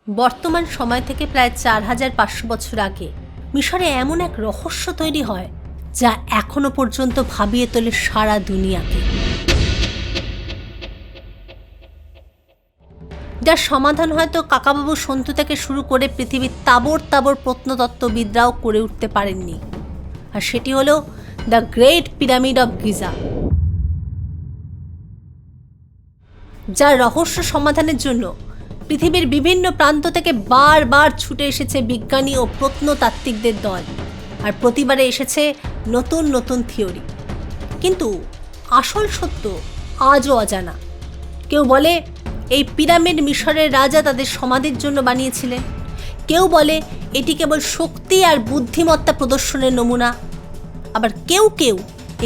বর্তমান সময় থেকে প্রায় 4500 বছর আগে মিশরে এমন এক রহস্য তৈরি হয় যা এখনো পর্যন্ত ভাবিয়ে তোলে সারা দুনিয়াকে, যার সমাধান হয়তো কাকাবাবু সন্তু থেকে শুরু করে পৃথিবীর তাবর তাবর প্রত্নতত্ত্ববিদরাও করে উঠতে পারেননি। আর সেটি হলো the great pyramid of Giza, যার রহস্য সমাধানের জন্য পৃথিবীর বিভিন্ন প্রান্ত থেকে বারবার ছুটে এসেছে বিজ্ঞানী ও প্রত্নতাত্ত্বিকদের দল। আর প্রতিবারে এসেছে নতুন নতুন থিওরি, কিন্তু আসল সত্য আজও অজানা। কেউ বলে এই পিরামিড মিশরের রাজা তাদের সমাধির জন্য বানিয়েছিলেন, কেউ বলে এটি কেবল শক্তি আর বুদ্ধিমত্তা প্রদর্শনের নমুনা, আবার কেউ কেউ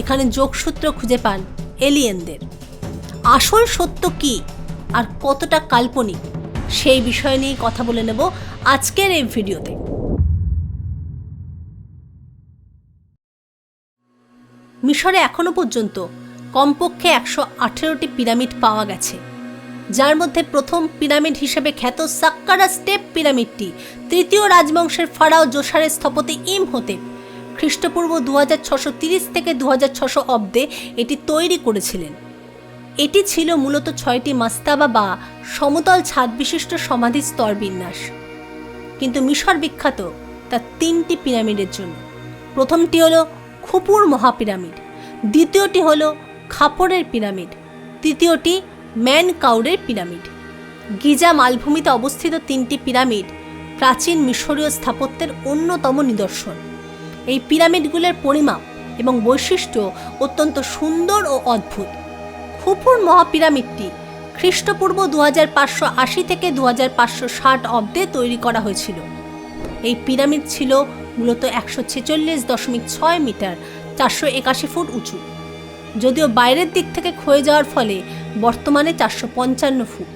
এখানে যোগসূত্র খুঁজে পান এলিয়েনদের। আসল সত্য কি আর কতটা কাল্পনিক, সেই বিষয় নিয়ে কথা বলে নেব আজকের এই ভিডিওতে। মিশরে এখনো পর্যন্ত কমপক্ষে 118টি পিরামিড পাওয়া গেছে, যার মধ্যে প্রথম পিরামিড হিসেবে খ্যাত সাক্কারা স্টেপ পিরামিডটি তৃতীয় রাজবংশের ফারাও জোসারের স্থপতি ইমহোতেপ খ্রিস্টপূর্ব 2630 থেকে 2600 অব্দে এটি তৈরি করেছিলেন। এটি ছিল মূলত 6টি মাস্তাবা বা সমতল ছাদ বিশিষ্ট সমাধি স্তর বিন্যাস, কিন্তু মিশর বিখ্যাত তার 3টি পিরামিডের জন্য। প্রথমটি হলো খুপুর মহাপিরামিড, দ্বিতীয়টি হলো খাপরের পিরামিড, তৃতীয়টি ম্যানকাউরের পিরামিড। গিজা মালভূমিতে অবস্থিত 3টি পিরামিড প্রাচীন মিশরীয় স্থাপত্যের অন্যতম নিদর্শন। এই পিরামিডগুলোর পরিমাপ এবং বৈশিষ্ট্য অত্যন্ত সুন্দর ও অদ্ভুত। খুপুর মহাপিরামিডটি খ্রিস্টপূর্ব 2580 থেকে 2560 অব্দে তৈরি করা হয়েছিল। এই পিরামিড ছিল মূলত 146.6 মিটার 481 ফুট উঁচু, যদিও বাইরের দিক থেকে ক্ষয়ে যাওয়ার ফলে বর্তমানে 455 ফুট,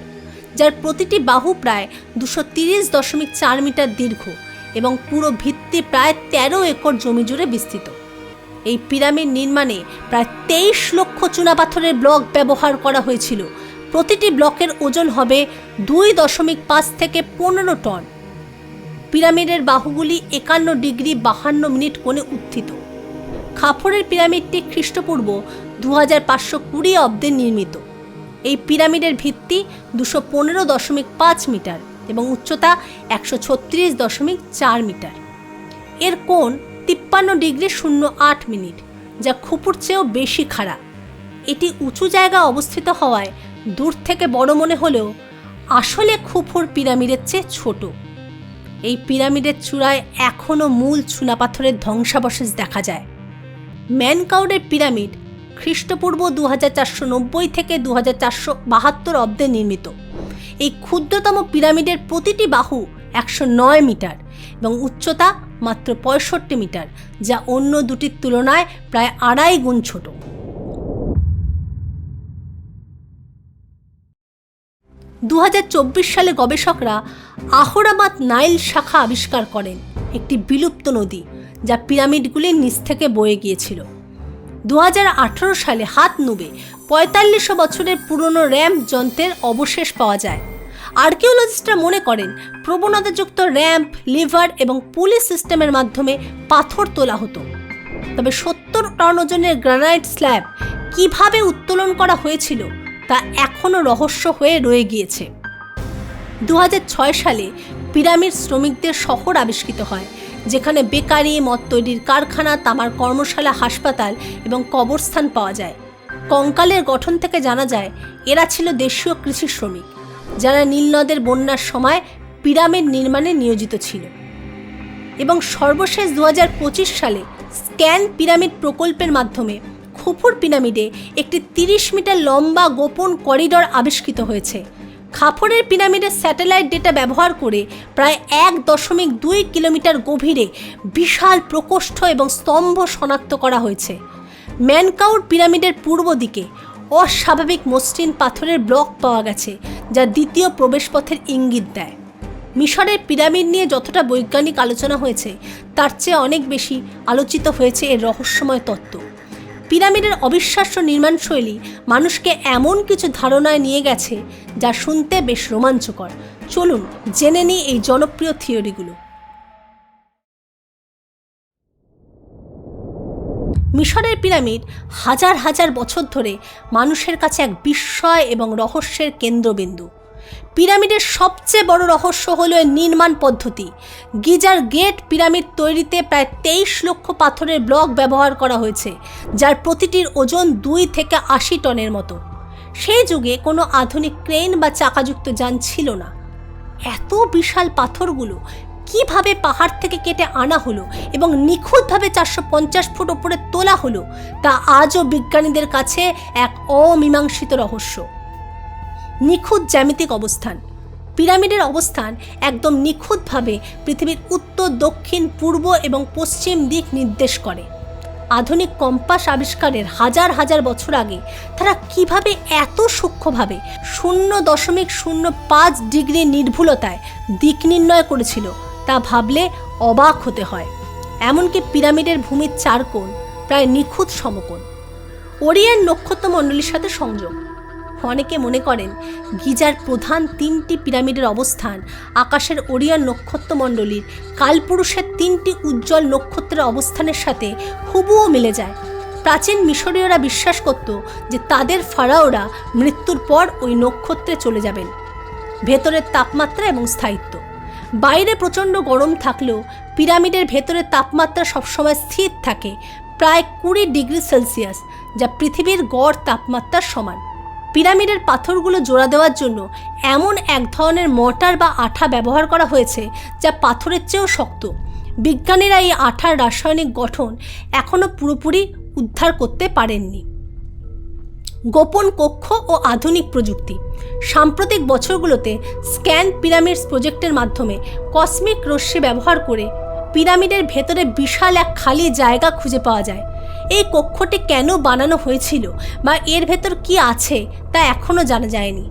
যার প্রতিটি বাহু প্রায় 230.4 মিটার দীর্ঘ এবং পুরো ভিত্তি প্রায় 13 একর জমি জুড়ে বিস্তৃত। এই পিরামিড নির্মাণে প্রায় 23 লক্ষ চুনাপাথরের ব্লক ব্যবহার করা হয়েছিল। প্রতিটি ব্লকের ওজন হবে 2.5 থেকে 15 টন। পিরামিডের বাহুগুলি 51 ডিগ্রি 52 মিনিট কোণে উত্থিত। খাপরের পিরামিডটি খ্রিস্টপূর্ব 2520 অব্দে নির্মিত। এই পিরামিডের ভিত্তি 215.5 মিটার এবং উচ্চতা 136.4 মিটার। এর কোণ 53 ডিগ্রি 08 মিনিট, যা খুপুর চেয়েও বেশি খাড়া। এটি উঁচু জায়গায় অবস্থিত হওয়ায় দূর থেকে বড় মনে হলেও আসলে খুপুর পিরামিডের চেয়ে ছোট। এই পিরামিডের চূড়ায় এখনও মূল চুনাপাথরের ধ্বংসাবশেষ দেখা যায়। ম্যানকাউরের পিরামিড খ্রিস্টপূর্ব 2490 থেকে 2472 অব্দে নির্মিত। এই ক্ষুদ্রতম পিরামিডের প্রতিটি বাহু 109 মিটার এবং উচ্চতা মাত্র 65 মিটার, যা অন্য দুটির তুলনায় প্রায় 2.5 গুণ ছোট। সালে গবেষকরা আহরামাত নাইল শাখা আবিষ্কার করেন, একটি বিলুপ্ত নদী যা পিরামিডগুলির নিচ থেকে বয়ে গিয়েছিল। 2018 সালে হাত নুবে 4500 বছরের পুরনো র্যাম্প যন্ত্রের অবশেষ পাওয়া যায়। আর্কিওলজিস্টরা মনে করেন প্রবণতাযুক্ত র্যাম্প, লিভার এবং পুলি সিস্টেমের মাধ্যমে পাথর তোলা হতো। তবে 70 টন ওজনের গ্রানাইট স্ল্যাব কিভাবে উত্তোলন করা হয়েছিল তা এখনও রহস্য হয়ে রয়ে গিয়েছে। 2006 সালে পিরামিড শ্রমিকদের শহর আবিষ্কৃত হয়, যেখানে বেকারি, মদ তৈরির কারখানা, তামার কর্মশালা, হাসপাতাল এবং কবরস্থান পাওয়া যায়। কঙ্কালের গঠন থেকে জানা যায় এরা ছিল দেশীয় কৃষি শ্রমিক, যারা নীলনদের বন্যার সময় পিরামিড নির্মাণে নিয়োজিত ছিল। এবং সর্বশেষ 2025 সালে স্ক্যান পিরামিড প্রকল্পের মাধ্যমে খুপুর পিরামিডে একটি 30 মিটার লম্বা গোপন করিডর আবিষ্কৃত হয়েছে। খাপরের পিরামিডের স্যাটেলাইট ডেটা ব্যবহার করে প্রায় 1.2 কিলোমিটার গভীরে বিশাল প্রকোষ্ঠ এবং স্তম্ভ শনাক্ত করা হয়েছে। ম্যানকাউর পিরামিডের পূর্ব দিকে অস্বাভাবিক মসৃণ পাথরের ব্লক পাওয়া গেছে, যা দ্বিতীয় প্রবেশপথের ইঙ্গিত দেয়। মিশরের পিরামিড নিয়ে যতটা বৈজ্ঞানিক আলোচনা হয়েছে, তার চেয়ে অনেক বেশি আলোচিত হয়েছে এর রহস্যময় তত্ত্ব। পিরামিডের অবিশ্বাস্য নির্মাণশৈলী মানুষকে এমন কিছু ধারণায় নিয়ে গেছে যা শুনতে বেশ রোমাঞ্চকর। চলুন জেনে নিই এই জনপ্রিয় থিওরিগুলো। মিশরের পিরামিড হাজার হাজার বছর ধরে মানুষের কাছে এক বিস্ময় এবং রহস্যের কেন্দ্রবিন্দু। পিরামিডের সবচেয়ে বড় রহস্য হলো এর নির্মাণ পদ্ধতি। গিজার গেট পিরামিড তৈরিতে প্রায় 23 লক্ষ পাথরের ব্লক ব্যবহার করা হয়েছে, যার প্রতিটির ওজন 2 থেকে 80 টনের মতো। সেই যুগে কোনো আধুনিক ক্রেন বা চাকাযুক্ত যান ছিল না। এত বিশাল পাথরগুলো কিভাবে পাহাড় থেকে কেটে আনা হলো এবং নিখুঁতভাবে 450 ফুট ওপরে তোলা হলো, তা আজও বিজ্ঞানীদের কাছে এক অমীমাংসিত রহস্য। নিখুঁত জ্যামিতিক অবস্থান। পিরামিডের অবস্থান একদম নিখুঁতভাবে পৃথিবীর উত্তর, দক্ষিণ, পূর্ব এবং পশ্চিম দিক নির্দেশ করে। আধুনিক কম্পাস আবিষ্কারের হাজার হাজার বছর আগে তারা কিভাবে এত সূক্ষ্মভাবে 0.05 ডিগ্রি নির্ভুলতায় দিক নির্ণয় করেছিল তা ভাবলে অবাক হতে হয়। এমনকি পিরামিডের ভূমির 4 কোণ প্রায় নিখুঁত সমকোণ। ওরিয়ন নক্ষত্রমণ্ডলীর সাথে সংযোগ। অনেকে মনে করেন গিজার প্রধান 3টি পিরামিডের অবস্থান আকাশের ওরিয়ন নক্ষত্রমণ্ডলীর কালপুরুষের 3টি উজ্জ্বল নক্ষত্রের অবস্থানের সাথে হুবহু মিলে যায়। প্রাচীন মিশরীয়রা বিশ্বাস করত যে তাদের ফারাওরা মৃত্যুর পর ওই নক্ষত্রে চলে যাবেন। ভেতরের তাপমাত্রা এবং স্থায়িত্ব। বাইরে প্রচণ্ড গরম থাকলেও পিরামিডের ভেতরের তাপমাত্রা সবসময় স্থির থাকে প্রায় 20 ডিগ্রি সেলসিয়াস, যা পৃথিবীর গড় তাপমাত্রার সমান। পিরামিডের পাথরগুলো জোড়া দেওয়ার জন্য এমন এক ধরনের মর্টার বা আঠা ব্যবহার করা হয়েছে যা পাথরের চেয়েও শক্ত। বিজ্ঞানীরা এই আঠার রাসায়নিক গঠন এখনও পুরোপুরি উদ্ধার করতে পারেননি। গোপন কক্ষ ও আধুনিক প্রযুক্তি। সাম্প্রতিক বছরগুলোতে স্ক্যান পিরামিডস প্রজেক্টের মাধ্যমে কসমিক রশ্মি ব্যবহার করে পিরামিডের ভেতরে বিশাল এক খালি জায়গা খুঁজে পাওয়া যায়। এই কক্ষটি কেন বানানো হয়েছিল বা এর ভেতর কি আছে তা এখনও জানা যায়নি।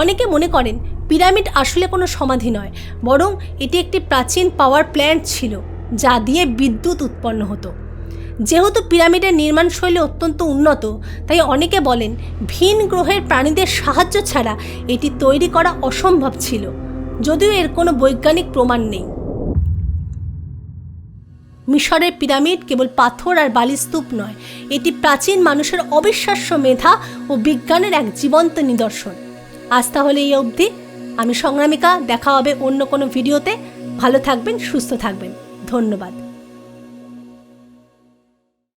অনেকে মনে করেন পিরামিড আসলে কোনো সমাধি নয়, বরং এটি একটি প্রাচীন পাওয়ার প্ল্যান্ট ছিল যা দিয়ে বিদ্যুৎ উৎপন্ন হতো। যেহেতু পিরামিডের নির্মাণশৈলী অত্যন্ত উন্নত, তাই অনেকে বলেন ভিন গ্রহের প্রাণীদের সাহায্য ছাড়া এটি তৈরি করা অসম্ভব ছিল, যদিও এর কোনো বৈজ্ঞানিক প্রমাণ নেই। মিশরের পিরামিড কেবল পাথর আর বালিস্তূপ নয়, এটি প্রাচীন মানুষের অবিশ্বাস্য মেধা ও বিজ্ঞানের এক জীবন্ত নিদর্শন। আজ তাহলে এই অবধি। আমি সংগ্রামিকা। দেখা হবে অন্য কোনো ভিডিওতে। ভালো থাকবেন, সুস্থ থাকবেন। ধন্যবাদ।